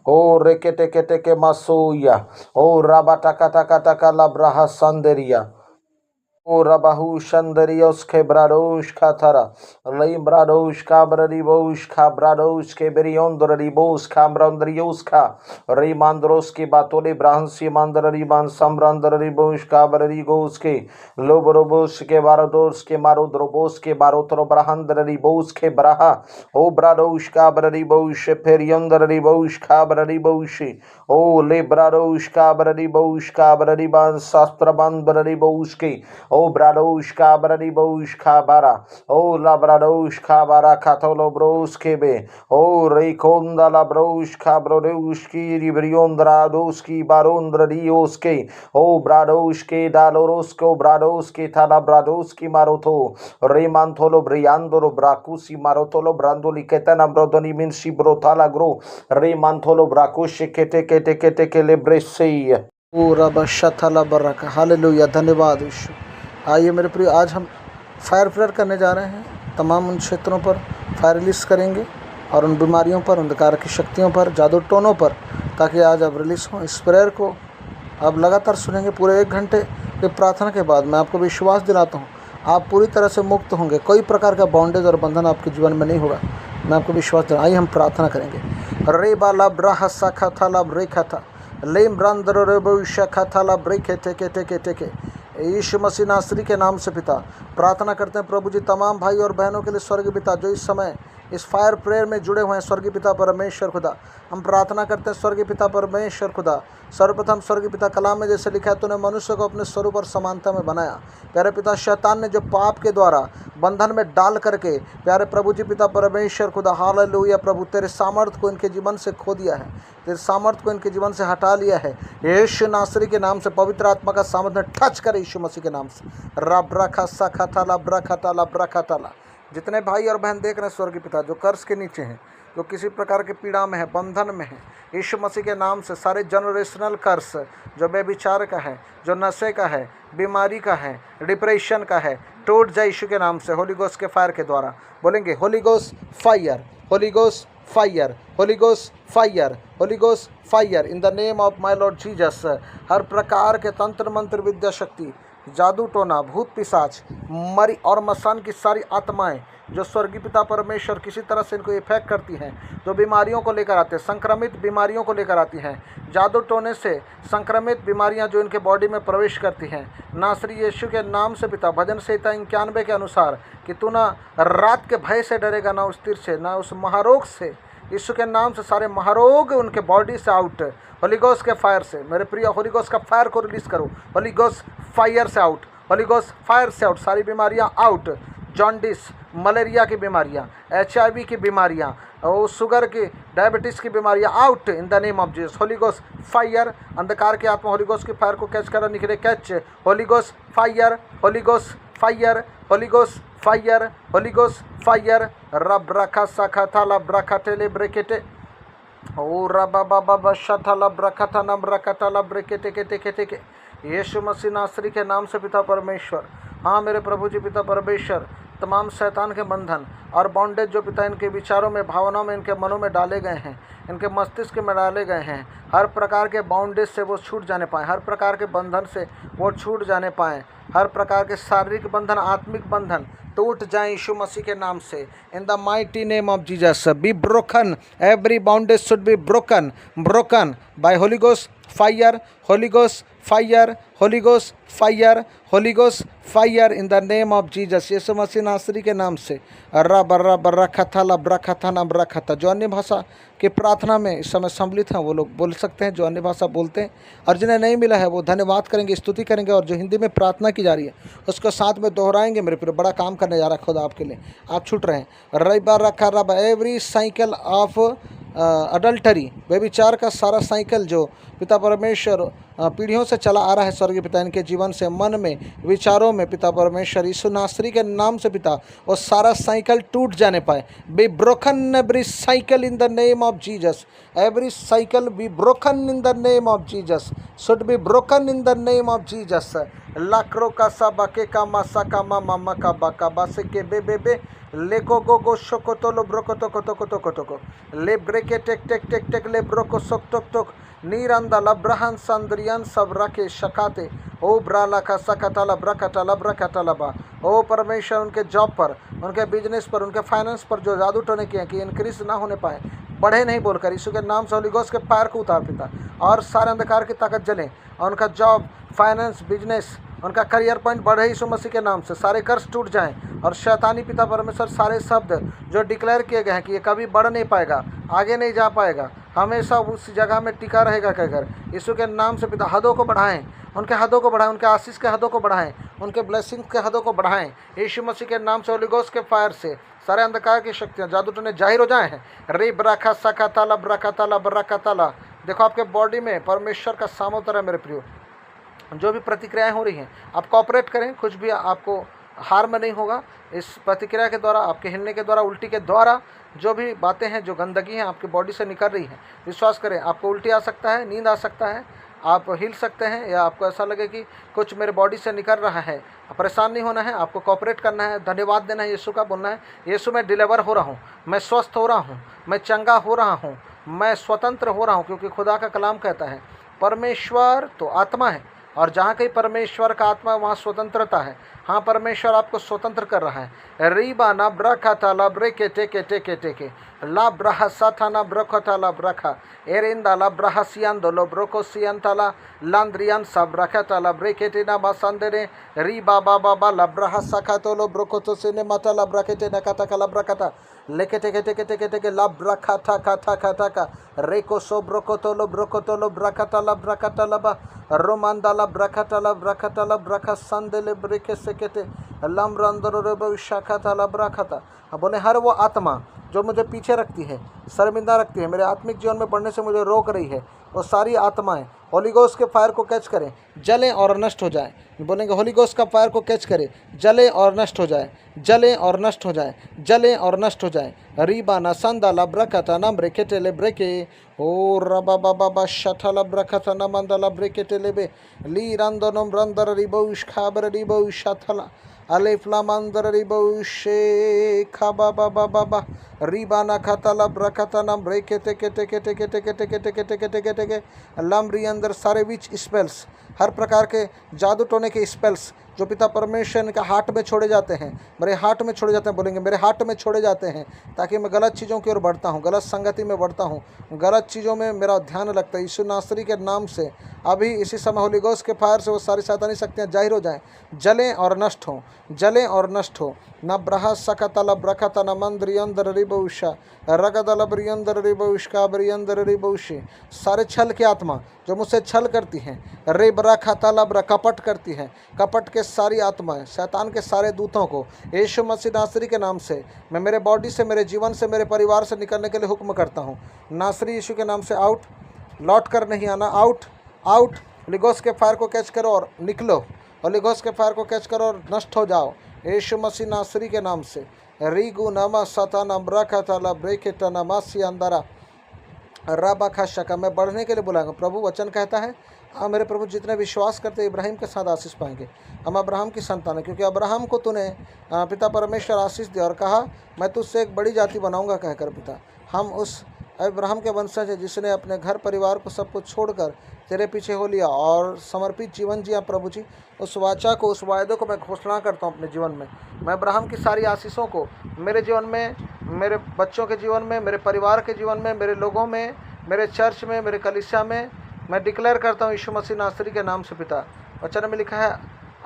o rekete masuya o rabatakataka la braha sanderia. O rabahu shandarios quebrados catara, lembrados cabradibos cabrados quebriondribos cambrandriosca, remandros que batole bransi mandrariban sambrandribos cabradibos que lobrobos que barados que marodrobos que barotro brahandribos que braha, o brados cabradibos periondribos cabradibos, o lebrados cabradiban sastrabandribos que O bradoshka bradiboshka bara. O labradoshka bara katolobroske be. O rekonda labroshka brodoshki ribriondradoski barondradioske. O bradoshke dalorosko bradoske talabradoski maroto. Remantolo briandolo bracusi marotolo brandoli ketana brodoni minsi brotala gro. Remantolo bracushi kete lebresei. ओ रब शथला बरका हालेलुया, धन्यवाद यीशु। आइए मेरे प्रिय, आज हम फायर प्रेयर करने जा रहे हैं। तमाम उन क्षेत्रों पर फायर रिलीज करेंगे और उन बीमारियों पर, अंधकार की शक्तियों पर, जादू टोनों पर, ताकि आज आप रिलीज हों। इस प्रेयर को आप लगातार सुनेंगे पूरे 1 घंटे की प्रार्थना के बाद। मैं आपको विश्वास दिलाता हूँ आप पूरी तरह से मुक्त होंगे। कोई प्रकार का बॉन्डेज और बंधन आपके जीवन में नहीं होगा। मैं आपको विश्वास दिला। आइए हम प्रार्थना करेंगे। रे बाला ब्राह सखा था लब रेखा था लेम ब्रंदर रे भविष्य था लब रेखे टेके टेके टेके। यीशु मसीह नासरी के नाम से पिता प्रार्थना करते हैं प्रभु जी, तमाम भाई और बहनों के लिए स्वर्गीय पिता जो इस समय इस फायर प्रेयर में जुड़े हुए हैं। स्वर्गीय पिता परमेश्वर खुदा, हम प्रार्थना करते हैं स्वर्गीय पिता परमेश्वर खुदा। सर्वप्रथम स्वर्गीय पिता, कलाम में जैसे लिखा है, तूने मनुष्य को अपने स्वरूप और समानता में बनाया। प्यारे पिता, शैतान ने जो पाप के द्वारा बंधन में डाल करके प्यारे प्रभु जी पिता परमेश्वर खुदा, हालेलुया प्रभु, तेरे सामर्थ्य को इनके जीवन से खो दिया है, तेरे सामर्थ्य को इनके जीवन से हटा लिया है। यीशु नासरी के नाम से पवित्र आत्मा का सामर्थ्य टच करे यीशु मसीह के नाम से। रब रखा सखा थाला ब्रखा ताला ब्रखा ताला। जितने भाई और बहन देख रहे हैं स्वर्गीय पिता, जो कर्ज के नीचे हैं, जो किसी प्रकार के पीड़ा में है, बंधन में है, यीशु मसीह के नाम से सारे जनरेशनल कर्ज, जो बेविचार का है, जो नशे का है, बीमारी का है, डिप्रेशन का है, टूट जाए यीशु के नाम से। होली गोस्ट के फायर के द्वारा बोलेंगे, Holy Ghost fire, Holy Ghost fire, Holy Ghost fire, Holy Ghost fire in the name of my Lord Jesus. हर प्रकार के तंत्र मंत्र, विद्या शक्ति, जादू टोना, भूत पिशाच, मरी और मसान की सारी आत्माएं जो स्वर्गीय पिता परमेश्वर किसी तरह से इनको इफेक्ट करती हैं, जो बीमारियों को लेकर आते हैं, संक्रमित बीमारियों को लेकर आती हैं, जादू टोने से संक्रमित बीमारियां जो इनके बॉडी में प्रवेश करती हैं, नासरी यीशु के नाम से पिता, भजन संहिता 91 के अनुसार कि तू ना रात के भय से डरेगा, ना उस तीर से, ना उस महारोग से। यीशु के नाम से सारे महारोग उनके बॉडी से आउट, होली गोस्ट के फायर से। मेरे प्रिय, होली गोस्ट का फायर को रिलीज करो, होली गोस्ट फायर से आउट, होली गोस्ट फायर से आउट। सारी बीमारियां आउट, जॉन्डिस, मलेरिया की बीमारियां, HIV की बीमारियां, और शुगर की, डायबिटीज़ की बीमारियां out in the name of Jesus. Holi Ghost fire, अंधकार की आत्मा होली गोस्ट की फायर को कैच करा, निकले catch, Holi Ghost fire, Holy Ghost fire, Holy Ghost fire, Holy Ghost fire. रब रखा सखा था लब रखा टेले ब्रेकेटे, ओ रबा बाबा शथा लब रखा था नम रखा था लब ब्रेकेटे के टेके टेके। यीशु मसीह नासरी के नाम से पिता परमेश्वर, हाँ मेरे प्रभु जी पिता परमेश्वर, तमाम शैतान के बंधन और बॉन्डेज जो पिता इनके विचारों में, भावनाओं में, इनके मनों में डाले गए हैं, इनके मस्तिष्क में डाले गए हैं, हर प्रकार के बाउंडेज से वो छूट जाने पाएँ, हर प्रकार के बंधन से वो छूट जाने पाएँ, हर प्रकार के शारीरिक बंधन, आत्मिक बंधन टूट जाए यीशु मसीह के नाम से। In the mighty name of Jesus be broken, every bondage should be broken, broken by Holy Ghost fire, Holy Ghost fire, Holy Ghost fire, Holy Ghost fire in the name of Jesus. यीशु मसीह नासरी के नाम से। रब रब रखा था लब रखा था नब रखा था। जो अन्य भाषा की प्रार्थना में इस समय सम्मिलित हैं वो लोग बोल सकते हैं, जो अन्य भाषा बोलते हैं, और जिन्हें नहीं मिला है वो धन्यवाद करेंगे, स्तुति करेंगे, और जो हिंदी में प्रार्थना की जा रही है उसको साथ में दोहराएंगे। मेरे प्रिय, बड़ा काम करने जा रहा है खुदा आपके लिए, आप छूट रहे हैं। रबा रखा रब, एवरी साइकिल ऑफ अडल्टरी, व्यभिचार का सारा साइकिल जो पिता परमेश्वर पीढ़ियों से चला आ रहा है स्वर्गीय पिता, इनके जीवन से, मन में, विचारों में पिता परमेश्वर यीशु नासरी के नाम से पिता, वो सारा साइकिल टूट जाने पाए। Be broken every cycle in the name of Jesus, every cycle be broken in the name of Jesus, should be broken in the name of Jesus. लाक्रो का सा बाके का मासा का मामा का बाका बासे के बे लेको गो शोको तो लो ब्रोको तो को ले ब्रेके टेक टेक टेक टेक ले ब्रोको सोक टोक टोक नीरंदा लब्रहन संद्रियन सब रखे शकाते ओ ब्राला का सकता लब्रकटा लब्रकटा लबा। ओ परमेश्वर, उनके जॉब पर, उनके बिजनेस पर, उनके फाइनेंस पर जो जादू टोने किए कि इनक्रीज ना होने पाए, बढ़े नहीं बोलकर यीशु के नाम से होली गोस्ट के फायर को उतार पिता, और सारे अंधकार की ताकत जले, और उनका जॉब, फाइनेंस, बिजनेस, उनका करियर पॉइंट बढ़े यीशु मसीह के नाम से। सारे कर्ज टूट जाएं, और शैतानी पिता परमेश्वर सारे शब्द जो डिक्लेयर किए गए हैं कि ये कभी बढ़ नहीं पाएगा, आगे नहीं जा पाएगा, हमेशा उस जगह में टिका रहेगा कहकर यीशु के नाम से पिता हदों को बढ़ाएं, उनके हदों को बढ़ाएं, उनके आशीष के हदों को बढ़ाएं, उनके ब्लेसिंग के हदों को बढ़ाएं यीशु मसीह के नाम से। होली गोस्ट के फायर से सारे अंधकार की शक्तियाँ, जादू टोने जाहिर हो जाए हैं। रे ब्राखा सका ताला ब्राखा ताला ब्राखा ताला। देखो आपके बॉडी में परमेश्वर का सामर्थ्य है मेरे प्रियो। जो भी प्रतिक्रियाएं हो रही हैं आप कॉपरेट करें, कुछ भी आपको हार्म नहीं होगा इस प्रतिक्रिया के द्वारा, आपके हिलने के द्वारा, उल्टी के द्वारा। जो भी बातें हैं, जो गंदगी हैं आपकी बॉडी से निकल रही हैं, विश्वास करें आपको उल्टी आ सकता है, नींद आ सकता है, आप हिल सकते हैं, या आपको ऐसा लगे कि कुछ मेरे बॉडी से निकल रहा है, परेशान नहीं होना है, आपको कोऑपरेट करना है, धन्यवाद देना है यीशु का, बोलना है यीशु मैं डिलीवर हो रहा हूँ, मैं स्वस्थ हो रहा हूँ, मैं चंगा हो रहा हूँ, मैं स्वतंत्र हो रहा हूँ। क्योंकि खुदा का कलाम कहता है परमेश्वर तो आत्मा है, और जहाँ कहीं परमेश्वर का आत्मा वहाँ स्वतंत्रता है। हाँ, परमेश्वर आपको स्वतंत्र कर रहा है। रीबा ना ब्रखा था ला ब्रेके टेके टेके टेके ला ब्रहा साथा ना ब्रखा था ला ब्रखा एरिंदा ला ब्रहा सियान दो लो ब्रोको सियान ताला लांद्रियान सब रखा ताला ब्रेके टेना बासंदे री बाबा बाबा ला ब्रहा सखा तो लो ब्रोको तो सिने माता ला ब्रके टेना कथा का ला ब्रकता लेके टेके टेके टेके टेके ला ब्रखा था का रेको सो ब्रोको तो लो ब्रकता ला ब्रकता ला बा रोमांदाला ब्रखताला ब्रखताला ब्रखा संदेले ब्रेके सेकेते लमरंदर रेबो शाखाताला ब्रखता। बोले हर वो आत्मा जो मुझे पीछे रखती है, शर्मिंदा रखती है, मेरे आत्मिक जीवन में बढ़ने से मुझे रोक रही है, वो सारी आत्माएं होली गोस्ट के फायर को कैच करें, जलें और नष्ट हो जाए। बोलेंगे होली गोस्ट का फायर को कैच करें, जले और नष्ट हो जाए, जले और नष्ट हो जाए, जले और नष्ट हो जाए। रीबाना संदाला ब्रखता नम ब्रेकेटेले ब्रेके ओ रबा बाबा बा शठला ब्रखता नमंदला ब्रेकेटेले बे ली रंदनम रंदर रिबौश खाबर रिबौश शठला अले फ्लामंदर रिबौशे खाबा बाबा बाबा रीबाना खतला ब्रखता नम ब्रेकेटे के टेके टेके टेके टेके टेके टेके टेके टेके लमरी अंदर सारे विच स्पेल्स, हर प्रकार के जादू टोने के स्पेल्स जो पिता परमेश्वर के हार्ट में छोड़े जाते हैं, मेरे हार्ट में छोड़े जाते हैं। बोलेंगे मेरे हार्ट में छोड़े जाते हैं, ताकि मैं गलत चीज़ों की ओर बढ़ता हूँ, गलत संगति में बढ़ता हूँ, गलत चीज़ों में मेरा ध्यान लगता है। यीशु नासरी के नाम से अभी इसी समय होली गोस्ट के फायर से वो सारी शैतानी शक्तियाँ जाहिर हो जाएं, जलें और नष्ट हों, जलें और नष्ट हो। न ब्रहा सकतल ब्रखत न मंद्रियंदर रिबौषा रगदल ब्रियंदर रिबौषका ब्रियंदर रिबौशी, सारे छल की आत्मा जो मुझसे छल करती हैं, रे ब्रखा तलब कपट करती हैं, कपट के सारी आत्माएं, शैतान के सारे दूतों को यीशु मसीह नासरी के नाम से मैं मेरे बॉडी से, मेरे जीवन से, मेरे परिवार से निकलने के लिए हुक्म करता हूँ। नासरी यीशु के नाम से आउट, लौट कर नहीं आना, आउट आउट। होली गोस्ट के फायर को कैच करो और निकलो, होली गोस्ट के फायर को कैच करो और नष्ट हो जाओ यीशु मसीह नासरी के नाम से। रीगु नमा सताना ब्रखतला ब्रेकेटना मासी अंदरा रबा खशका। मैं बढ़ने के लिए बुलाऊंगा। प्रभु वचन कहता है मेरे प्रभु जितने विश्वास करते इब्राहिम के साथ आशीष पाएंगे। हम अब्राहम की संतान है, क्योंकि अब्राहम को तूने पिता परमेश्वर आशीष दिया और कहा मैं तुझसे एक बड़ी जाति बनाऊंगा कहकर। पिता हम उस अब्राहम के वंशज है जिसने अपने घर परिवार को सब कुछ छोड़कर तेरे पीछे हो लिया और समर्पित जीवन जिया। प्रभु जी उस वाचा को, उस वायदे को मैं घोषणा करता हूँ अपने जीवन में। मैं अब्राहम की सारी आशीषों को मेरे जीवन में, मेरे बच्चों के जीवन में, मेरे परिवार के जीवन में, मेरे लोगों में, मेरे चर्च में, मेरे कलीसिया में मैं डिक्लेयर करता हूँ यीशु मसीह नासरी के नाम से। पिता वचन में लिखा है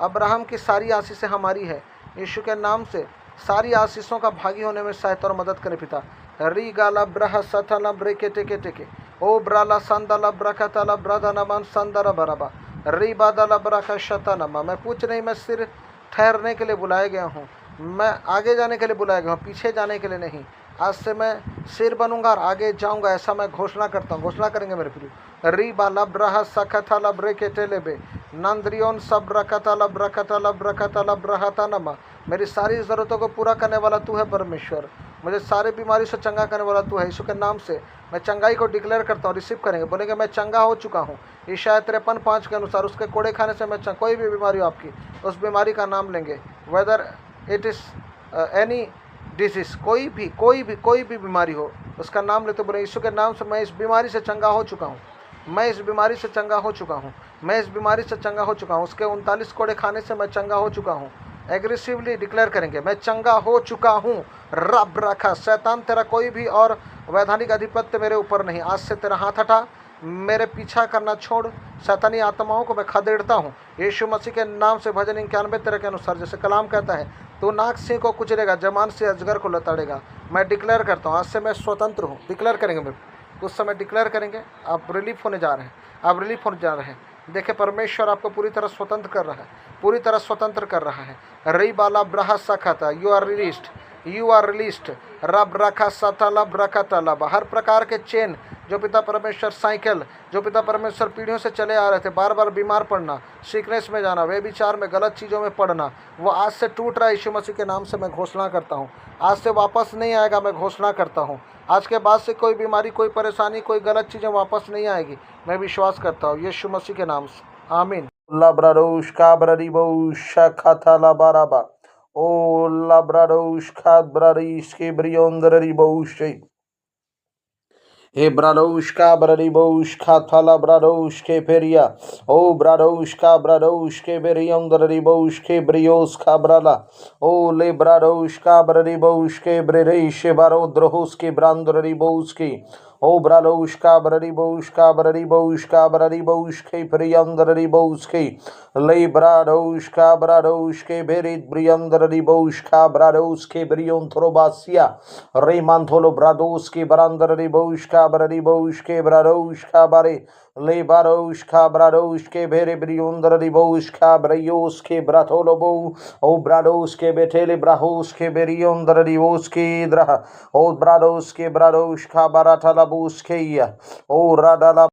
अब्राहम की सारी आशीषें हमारी है। यीशु के नाम से सारी आशीषों का भागी होने में सहायता और मदद करे पिता। री गाला ब्रह सथला ब्रेके टेके टेके ओ ब्राला संदला ब्रखतला ब्रदनमन संदरा बराबा री बादला ब्रख शतनमा। मैं पूछ नहीं, मैं सिर ठहरने के लिए बुलाया गया हूँ, मैं आगे जाने के लिए बुलाया गया हूँ, पीछे जाने के लिए नहीं। आज से मैं सिर बनूंगा और आगे जाऊंगा, ऐसा मैं घोषणा करता हूँ। घोषणा करेंगे मेरे प्रिय। री बाला ब्रह सखतला ब्रेके टेलेबे नंद्रियोन सब रखतला ब्रखतला ब्रखतला ब्रहतनमा। मेरी सारी ज़रूरतों को पूरा करने वाला तू है परमेश्वर, मुझे सारी बीमारी से चंगा करने वाला तू है। यीशु के नाम से मैं चंगाई को डिक्लेयर करता हूँ। रिसीव करेंगे, बोलेंगे मैं चंगा हो चुका हूँ। ईशाया 53:5 के अनुसार उसके कोड़े खाने से मैं कोई भी बीमारी हो आपकी, उस बीमारी का नाम लेंगे, whether it is any disease, कोई भी बीमारी हो उसका नाम लेते बोले यीशु के नाम से मैं इस बीमारी से चंगा हो चुका हूँ, मैं इस बीमारी से चंगा हो चुका हूँ, मैं इस बीमारी से चंगा हो चुका हूँ। उसके 39 कोड़े खाने से मैं चंगा हो चुका हूँ। एग्रेसिवली डिक्लेयर करेंगे मैं चंगा हो चुका हूँ। रब रखा शैतान तेरा कोई भी और वैधानिक अधिपत्य मेरे ऊपर नहीं। आज से तेरा हाथ हटा, मेरे पीछा करना छोड़, शैतानी आत्माओं को मैं खदेड़ता हूँ यीशु मसीह के नाम से। भजन 91:13 के अनुसार जैसे कलाम कहता है तो नाग सिंह को कुचलेगा, जमान से अजगर को लताड़ेगा। मैं डिक्लेयर करता हूँ आज से मैं स्वतंत्र हूँ। डिक्लेयर करेंगे मेरे, उस समय डिक्लेयर करेंगे आप रिलीफ होने जा रहे हैं, आप रिलीफ होने जा रहे हैं। देखिए परमेश्वर आपको पूरी तरह स्वतंत्र कर रहा है, पूरी तरह स्वतंत्र कर रहा है। रई बाला ब्रहा सखता, you are released, you are released. रब रखा सतलब रखा तलब। हर प्रकार के चेन जो पिता परमेश्वर, साइकिल जो पिता परमेश्वर पीढ़ियों से चले आ रहे थे, बार बार बीमार पड़ना, सीकनेस में जाना, वे विचार में, गलत चीज़ों में पड़ना, वो आज से टूट रहा है। यीशु मसीह के नाम से मैं घोषणा करता हूँ, आज से वापस नहीं आएगा। मैं घोषणा करता हूँ आज के बाद से कोई बीमारी, कोई परेशानी, कोई गलत चीज़ें वापस नहीं आएगी। मैं विश्वास करता हूँ यीशु मसीह के नाम से, आमीन। लाब्राडोश काब्राडीबोश खाता लाबाराबा ओ लाब्राडोश खाब्राडीश के ब्रियोंदरीबोश हे ब्राडोश खाथाला ब्राडोश के पेरिया ओ ब्राडोश के बेरियोंदरीबोश के ब्रियोस खाब्राला ओ ले ब्राडोश के ब्रेरेश बारोद्रोहोस के ब्रांदरीबोस के ओ ब्राडोश के प्रियंदरीबोस के ले ब्राडोश के बेरित ब्रियंदरीबोश का ब्राडोस के ब्रियोंथ्रोबासिया रेमांथोलो ब्राडोस के बरांदरीबोश के ब्राडोश का बारे ले बारोश के भेरे ब्रियोंदरीबोश का ब्रियोस के ब्राथोलोबो ओ ब्राडोस के बेटेले ब्राहोस के बेरियोंदरीबोस के द्रह ओ ब्राडोस का बाराथालाबोस के ओ राडाला